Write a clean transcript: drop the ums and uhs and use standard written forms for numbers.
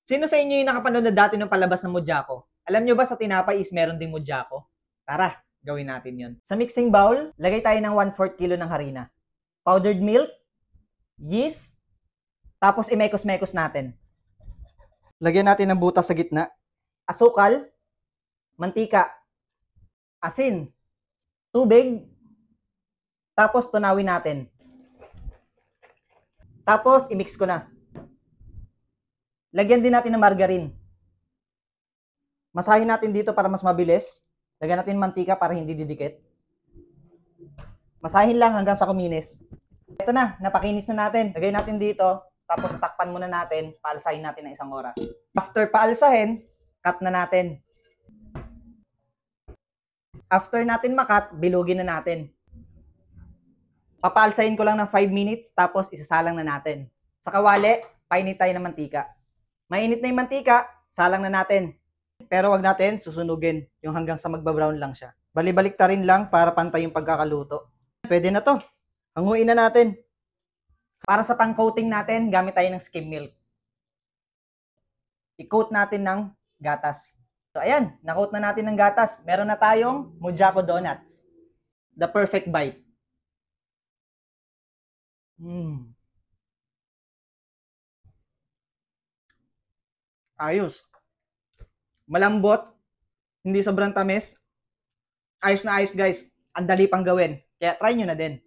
Sino sa inyo yung nakapanood na dati ng palabas ng Mojako? Alam nyo ba sa tinapay is meron ding Mojako? Tara, gawin natin yon. Sa mixing bowl, lagay tayo ng 1/4 kilo ng harina. Powdered milk, yeast, tapos imekos-mekos natin. Lagyan natin ng butas sa gitna. Asukal, mantika, asin, tubig, tapos tunawin natin. Tapos, i-mix ko na. Lagyan din natin ng margarine. Masahin natin dito para mas mabilis. Lagyan natin mantika para hindi didikit. Masahin lang hanggang sa kuminis. Ito na, napakinis na natin. Lagay natin dito, tapos takpan muna natin, paalsahin natin ng 1 oras. After paalsahin, cut na natin. After natin makat, bilugin na natin. Papaalsahin ko lang ng 5 minutes, tapos isasalang na natin. Sa kawali, painit tayo ng mantika. Mainit na yung mantika, salang na natin. Pero wag natin susunugin, yung hanggang sa magbabrown lang siya. Bali-balik ta rin lang para pantay yung pagkakaluto. Pwede na to. Hanguin na natin. Para sa pang-coating natin, gamit tayo ng skim milk. I-coat natin ng gatas. So ayan, na-coat na natin ng gatas. Meron na tayong Mojako Donuts. The perfect bite. Ayos. Malambot. Hindi sobrang tamis. Ayos na ayos guys. Ang dali pang gawin. Kaya try nyo na din.